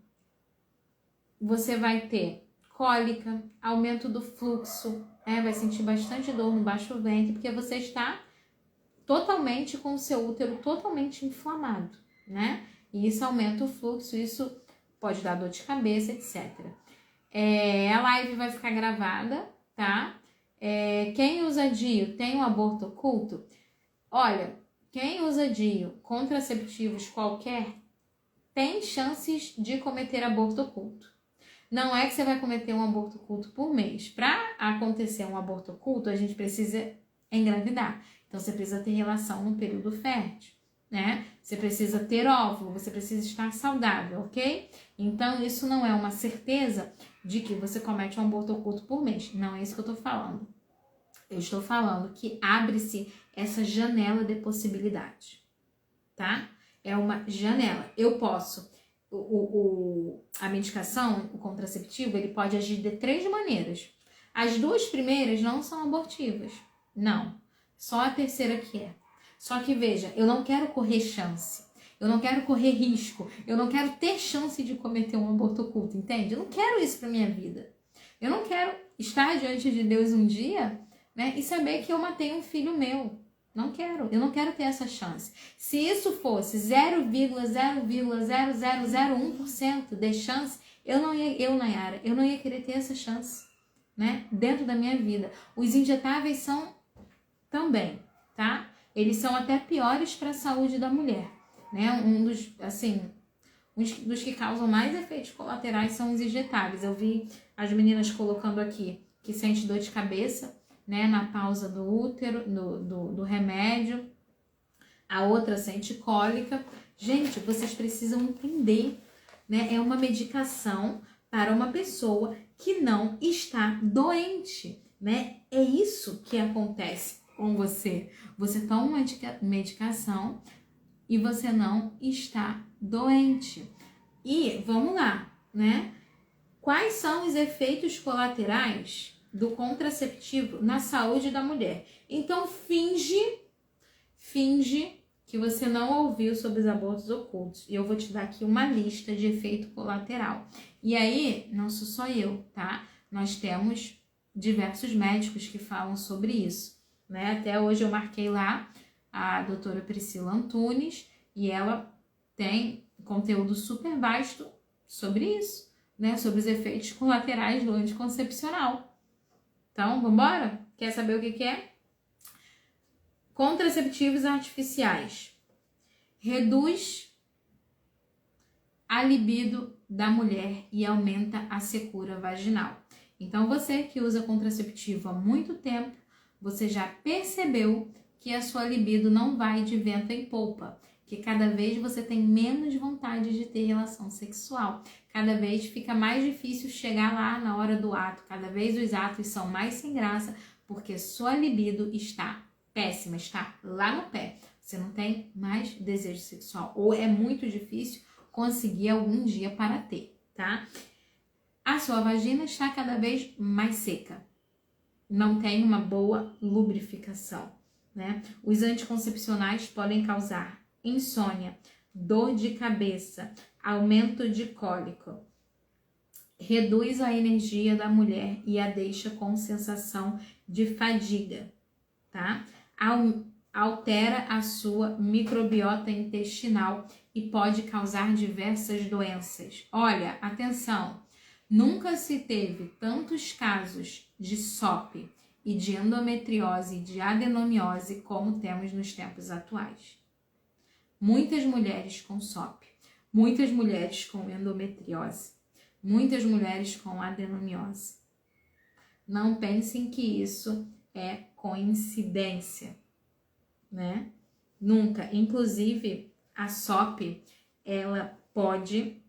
você vai ter cólica, aumento do fluxo, vai sentir bastante dor no baixo ventre, porque você está totalmente com o seu útero totalmente inflamado, né? E isso aumenta o fluxo, isso pode dar dor de cabeça, etc. A live vai ficar gravada, tá? Quem usa DIU tem um aborto oculto? Olha, quem usa DIU, contraceptivos qualquer, tem chances de cometer aborto oculto. Não é que você vai cometer um aborto oculto por mês. Para acontecer um aborto oculto, a gente precisa engravidar. Então, você precisa ter relação no período fértil, né? Você precisa ter óvulo, você precisa estar saudável, ok? Então, isso não é uma certeza de que você comete um aborto oculto por mês. Não é isso que eu tô falando. Eu estou falando que abre-se essa janela de possibilidade, tá? É uma janela. Eu posso... A medicação, o contraceptivo, ele pode agir de 3 maneiras. As 2 primeiras não são abortivas. Não. Só a terceira que é. Só que veja, eu não quero correr chance. Eu não quero correr risco. Eu não quero ter chance de cometer um aborto oculto, entende? Eu não quero isso pra minha vida. Eu não quero estar diante de Deus um dia, né, e saber que eu matei um filho meu. Não quero, eu não quero ter essa chance. Se isso fosse 0,0001% de chance, Nayara, eu não ia querer ter essa chance, né, dentro da minha vida. Os injetáveis são também, tá? Eles são até piores para a saúde da mulher, né? Um dos que causam mais efeitos colaterais são os injetáveis. Eu vi as meninas colocando aqui que sente dor de cabeça, né, na pausa do útero, do remédio. A outra sente cólica. Gente, vocês precisam entender, né? É uma medicação para uma pessoa que não está doente, né? É isso que acontece com você. Você toma uma medicação e você não está doente. E vamos lá, né? Quais são os efeitos colaterais do contraceptivo na saúde da mulher? Então, finge que você não ouviu sobre os abortos ocultos. E eu vou te dar aqui uma lista de efeito colateral. E aí, não sou só eu, tá? Nós temos diversos médicos que falam sobre isso, né? Até hoje eu marquei lá a doutora Priscila Antunes e ela tem conteúdo super vasto sobre isso, né? Sobre os efeitos colaterais do anticoncepcional. Então, vambora? Quer saber o que é? Contraceptivos artificiais. Reduz a libido da mulher e aumenta a secura vaginal. Então, você que usa contraceptivo há muito tempo, você já percebeu que a sua libido não vai de vento em polpa, que cada vez você tem menos vontade de ter relação sexual, cada vez fica mais difícil chegar lá na hora do ato, cada vez os atos são mais sem graça, porque sua libido está péssima, está lá no pé. Você não tem mais desejo sexual, ou é muito difícil conseguir algum dia para ter, tá? A sua vagina está cada vez mais seca, não tem uma boa lubrificação, né? Os anticoncepcionais podem causar insônia, dor de cabeça, aumento de cólico, reduz a energia da mulher e a deixa com sensação de fadiga, tá? Altera a sua microbiota intestinal e pode causar diversas doenças. Olha, atenção, nunca se teve tantos casos de SOP e de endometriose e de adenomiose como temos nos tempos atuais. Muitas mulheres com SOP, muitas mulheres com endometriose, muitas mulheres com adenomiose. Não pensem que isso é coincidência, né? Nunca. Inclusive, a SOP, ela pode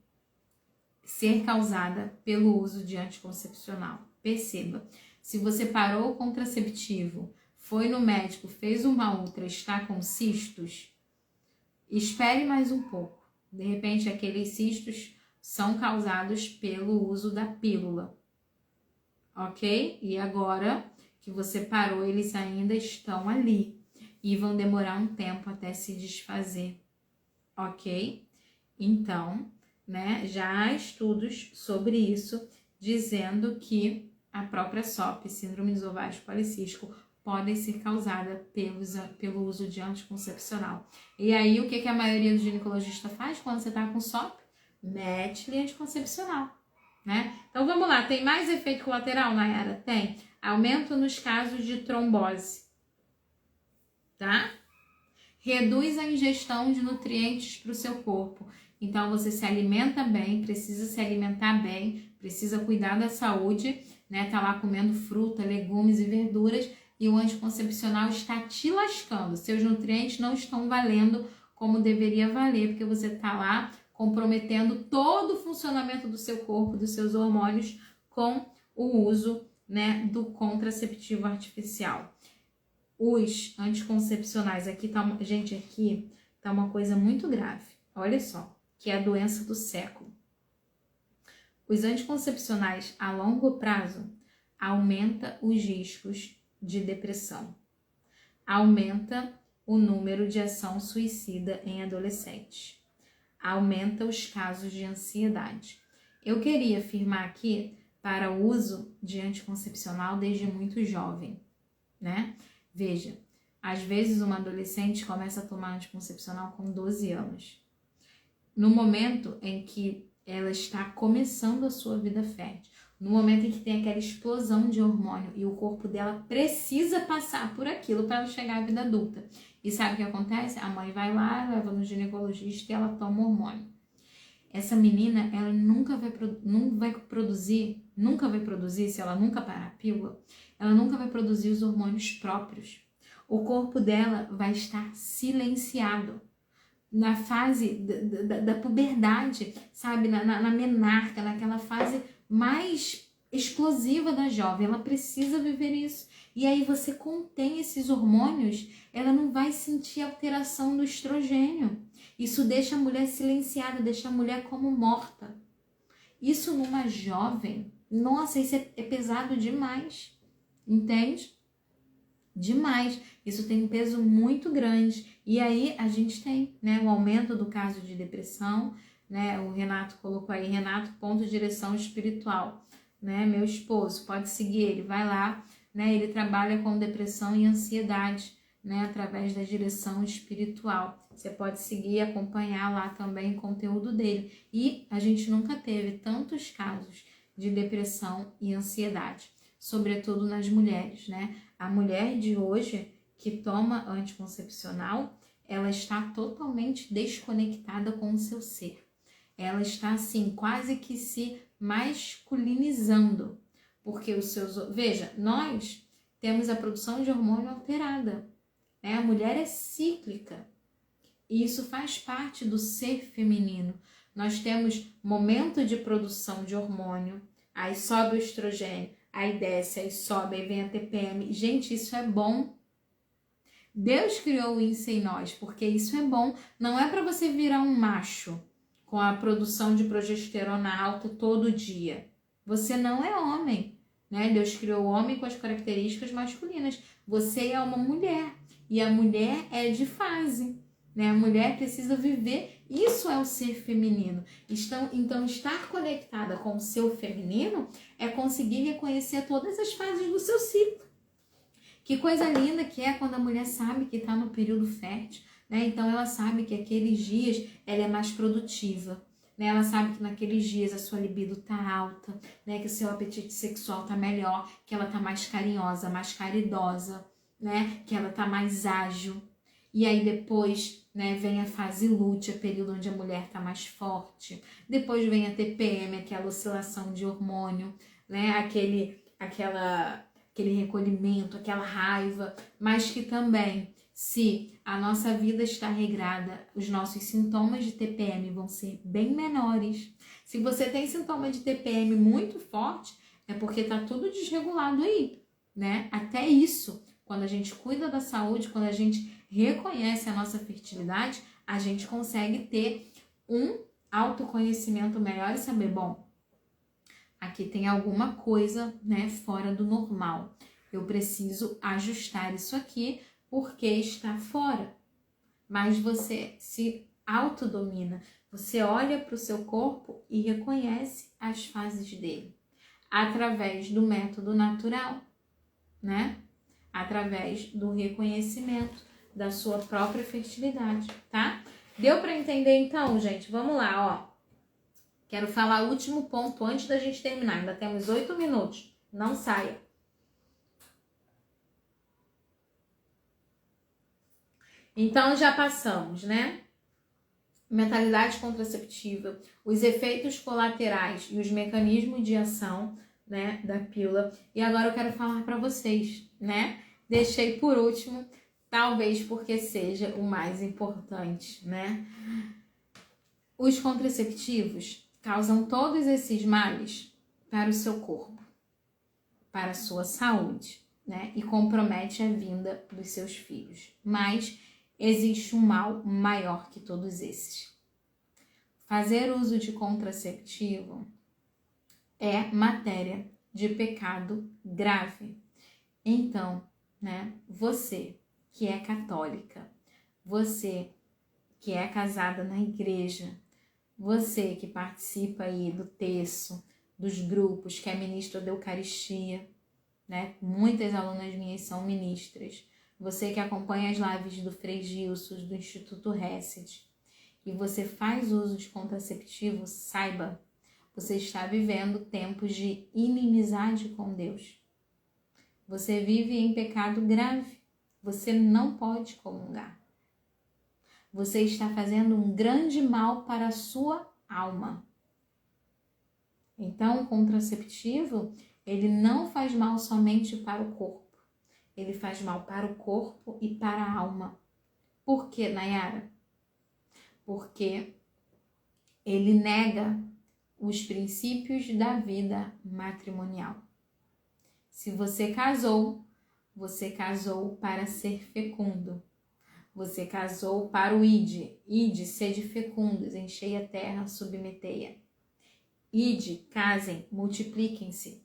ser causada pelo uso de anticoncepcional. Perceba, se você parou o contraceptivo, foi no médico, fez uma ultra, está com cistos, espere mais um pouco. De repente, aqueles cistos são causados pelo uso da pílula, ok? E agora que você parou, eles ainda estão ali e vão demorar um tempo até se desfazer, ok? Então, né, já há estudos sobre isso, dizendo que a própria SOP, síndrome dos ovários policísticos, podem ser causadas pelo uso de anticoncepcional. E aí, o que a maioria dos ginecologistas faz quando você está com SOP? Mete-lhe anticoncepcional, né? Então, vamos lá. Tem mais efeito colateral, Nayara? Tem. Aumento nos casos de trombose, tá? Reduz a ingestão de nutrientes para o seu corpo. Então, você se alimenta bem, precisa se alimentar bem, precisa cuidar da saúde, né? Tá lá comendo fruta, legumes e verduras e o anticoncepcional está te lascando. Seus nutrientes não estão valendo como deveria valer, porque você tá lá comprometendo todo o funcionamento do seu corpo, dos seus hormônios, com o uso, né, do contraceptivo artificial. Os anticoncepcionais, aqui tá, gente, aqui tá uma coisa muito grave, olha só, que é a doença do século. Os anticoncepcionais a longo prazo aumenta os riscos de depressão, aumenta o número de ação suicida em adolescentes, aumenta os casos de ansiedade. Eu queria afirmar aqui para o uso de anticoncepcional desde muito jovem, né? Veja, às vezes uma adolescente começa a tomar anticoncepcional com 12 anos. No momento em que ela está começando a sua vida fértil, no momento em que tem aquela explosão de hormônio e o corpo dela precisa passar por aquilo para ela chegar à vida adulta. E sabe o que acontece? A mãe vai lá, leva no ginecologista e ela toma hormônio. Essa menina, ela nunca vai produzir, se ela nunca parar a pílula, ela nunca vai produzir os hormônios próprios. O corpo dela vai estar silenciado. Na fase da puberdade, sabe? Na menarca, naquela fase mais explosiva da jovem. Ela precisa viver isso. E aí você contém esses hormônios, ela não vai sentir alteração do estrogênio. Isso deixa a mulher silenciada, deixa a mulher como morta. Isso numa jovem, nossa, isso é pesado demais, entende? Demais. Isso tem um peso muito grande. E aí a gente tem, né, o aumento do caso de depressão, né? O Renato colocou aí, Renato, ponto direção espiritual, né? Meu esposo, pode seguir ele, vai lá, né? Ele trabalha com depressão e ansiedade, né? Através da direção espiritual. Você pode seguir e acompanhar lá também o conteúdo dele. E a gente nunca teve tantos casos de depressão e ansiedade, sobretudo nas mulheres, né? A mulher de hoje que toma anticoncepcional, ela está totalmente desconectada com o seu ser. Ela está assim, quase que se masculinizando, porque os seus... Veja, nós temos a produção de hormônio alterada, né? A mulher é cíclica. E isso faz parte do ser feminino. Nós temos momento de produção de hormônio, aí sobe o estrogênio, aí desce, aí sobe, aí vem a TPM. Gente, isso é bom. Deus criou isso em nós, porque isso é bom. Não é para você virar um macho com a produção de progesterona alta todo dia. Você não é homem, né? Deus criou o homem com as características masculinas. Você é uma mulher, e a mulher é de fase, né? A mulher precisa viver, isso é o ser feminino. Então, estar conectada com o seu feminino é conseguir reconhecer todas as fases do seu ciclo. Que coisa linda que é quando a mulher sabe que está no período fértil, né? Então, ela sabe que aqueles dias ela é mais produtiva, né? Ela sabe que naqueles dias a sua libido está alta, né? Que o seu apetite sexual está melhor, que ela está mais carinhosa, mais caridosa, né? Que ela está mais ágil. E aí depois, né, vem a fase lútea, período onde a mulher está mais forte. Depois vem a TPM, aquela oscilação de hormônio, né? Aquele recolhimento, aquela raiva, mas que também, se a nossa vida está regrada, os nossos sintomas de TPM vão ser bem menores. Se você tem sintoma de TPM muito forte, é porque está tudo desregulado aí, né? Até isso, quando a gente cuida da saúde, quando a gente reconhece a nossa fertilidade, a gente consegue ter um autoconhecimento melhor e saber, bom, aqui tem alguma coisa, né, fora do normal. Eu preciso ajustar isso aqui porque está fora. Mas você se autodomina. Você olha para o seu corpo e reconhece as fases dele. Através do método natural, né? Através do reconhecimento da sua própria fertilidade, tá? Deu para entender então, gente? Vamos lá, ó. Quero falar o último ponto antes da gente terminar. Ainda temos 8 minutos. Não saia. Então, já passamos, né? Mentalidade contraceptiva, os efeitos colaterais e os mecanismos de ação, né, da pílula. E agora eu quero falar para vocês, né? Deixei por último, talvez porque seja o mais importante, né? Os contraceptivos causam todos esses males para o seu corpo, para a sua saúde, né? E compromete a vinda dos seus filhos. Mas existe um mal maior que todos esses. Fazer uso de contraceptivo é matéria de pecado grave. Então, né, você que é católica, você que é casada na igreja, você que participa aí do terço, dos grupos, que é ministra da Eucaristia, né? Muitas alunas minhas são ministras. Você que acompanha as lives do Frei Gilson, do Instituto Reset, e você faz uso de contraceptivo, saiba, você está vivendo tempos de inimizade com Deus. Você vive em pecado grave. Você não pode comungar. Você está fazendo um grande mal para a sua alma. Então, o contraceptivo, ele não faz mal somente para o corpo. Ele faz mal para o corpo e para a alma. Por quê, Nayara? Porque ele nega os princípios da vida matrimonial. Se você casou para ser fecundo. Você casou para o ide. Ide, sede fecundos, enchei a terra, submetei-a. Ide, casem, multipliquem-se.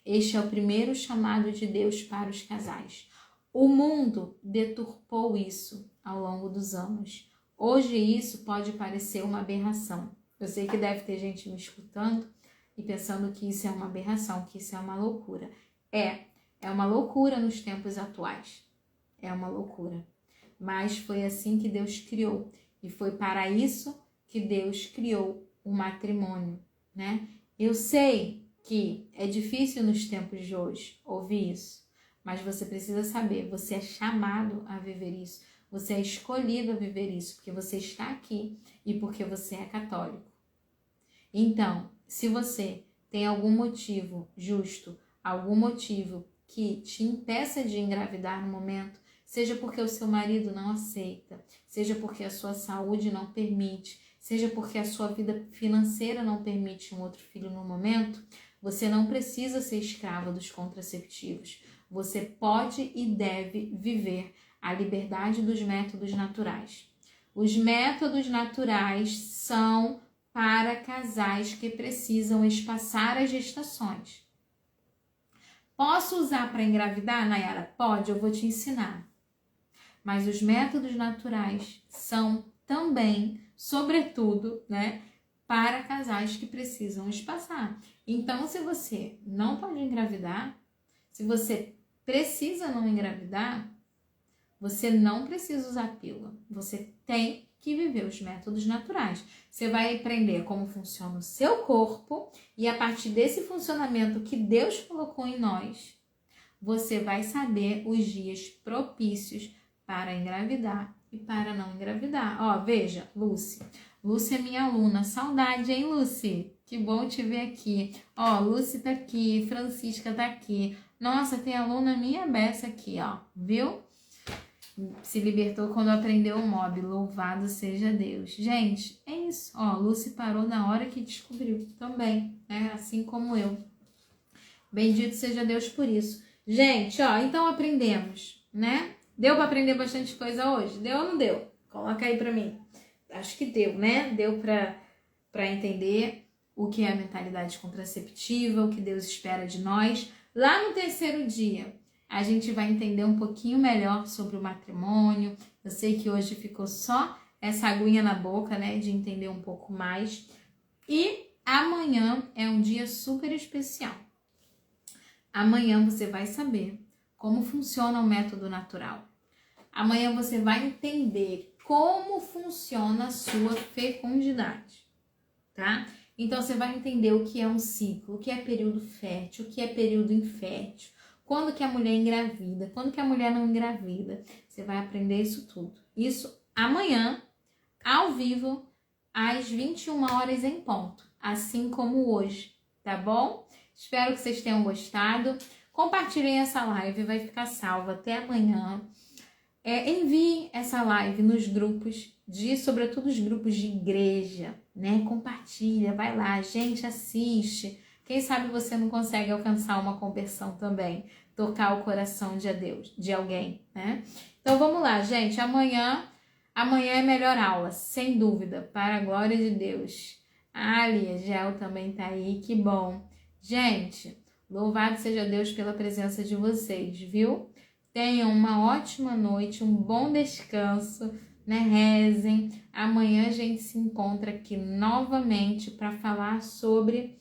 Este é o primeiro chamado de Deus para os casais. O mundo deturpou isso ao longo dos anos. Hoje isso pode parecer uma aberração. Eu sei que deve ter gente me escutando e pensando que isso é uma aberração, que isso é uma loucura. É uma loucura nos tempos atuais. É uma loucura. Mas foi assim que Deus criou. E foi para isso que Deus criou o matrimônio, né? Eu sei que é difícil nos tempos de hoje ouvir isso, mas você precisa saber, você é chamado a viver isso, você é escolhido a viver isso, porque você está aqui e porque você é católico. Então, se você tem algum motivo justo, algum motivo que te impeça de engravidar no momento, seja porque o seu marido não aceita, seja porque a sua saúde não permite, seja porque a sua vida financeira não permite um outro filho no momento, você não precisa ser escrava dos contraceptivos. Você pode e deve viver a liberdade dos métodos naturais. Os métodos naturais são para casais que precisam espaçar as gestações. Posso usar para engravidar, Nayara? Pode, eu vou te ensinar. Mas os métodos naturais são também, sobretudo, né, para casais que precisam espaçar. Então, se você não pode engravidar, se você precisa não engravidar, você não precisa usar pílula. Você tem que viver os métodos naturais. Você vai aprender como funciona o seu corpo e a partir desse funcionamento que Deus colocou em nós, você vai saber os dias propícios para engravidar e para não engravidar. Ó, veja, Lúcia. Lúcia é minha aluna. Saudade, hein, Lúcia? Que bom te ver aqui. Ó, Lúcia tá aqui, Francisca tá aqui. Nossa, tem aluna minha beça aqui, ó. Viu? Se libertou quando aprendeu o mob. Louvado seja Deus. Gente, é isso. Ó, Lúcia parou na hora que descobriu também, né? Assim como eu. Bendito seja Deus por isso. Gente, ó, então aprendemos, né? Deu para aprender bastante coisa hoje? Deu ou não deu? Coloca aí para mim. Acho que deu, né? Deu para entender o que é a mentalidade contraceptiva, o que Deus espera de nós. Lá no terceiro dia, a gente vai entender um pouquinho melhor sobre o matrimônio. Eu sei que hoje ficou só essa aguinha na boca, né? De entender um pouco mais. E amanhã é um dia super especial. Amanhã você vai saber como funciona o método natural. Amanhã você vai entender como funciona a sua fecundidade, tá? Então você vai entender o que é um ciclo, o que é período fértil, o que é período infértil, quando que a mulher engravida, quando que a mulher não engravida. Você vai aprender isso tudo. Isso amanhã, ao vivo, às 21 horas em ponto, assim como hoje, tá bom? Espero que vocês tenham gostado. Compartilhem essa live, vai ficar salva até amanhã. Envie essa live nos grupos, sobretudo os grupos de igreja, né? Compartilha, vai lá, gente, assiste. Quem sabe você não consegue alcançar uma conversão também, tocar o coração de alguém, né? Então vamos lá, gente, amanhã é a melhor aula, sem dúvida, para a glória de Deus. A Lia Gel também tá aí, que bom. Gente, louvado seja Deus pela presença de vocês, viu? Tenham uma ótima noite, um bom descanso, né? Rezem. Amanhã a gente se encontra aqui novamente para falar sobre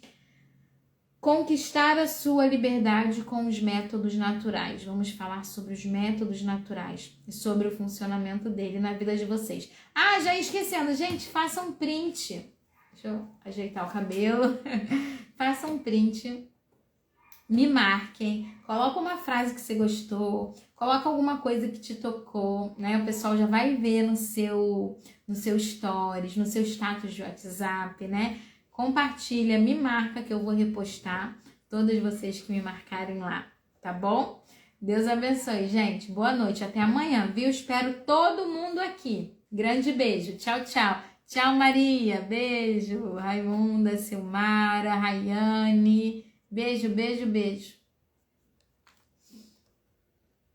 conquistar a sua liberdade com os métodos naturais. Vamos falar sobre os métodos naturais e sobre o funcionamento dele na vida de vocês. Ah, já esquecendo, gente, façam um print. Deixa eu ajeitar o cabelo. Façam um print. Me marquem, coloca uma frase que você gostou, coloca alguma coisa que te tocou, né? O pessoal já vai ver no seu stories, no seu status de WhatsApp, né? Compartilha, me marca que eu vou repostar, todos vocês que me marcarem lá, tá bom? Deus abençoe, gente. Boa noite, até amanhã, viu? Espero todo mundo aqui. Grande beijo, tchau, tchau. Tchau, Maria, beijo. Raimunda, Silmara, Rayane. Beijo, beijo, beijo.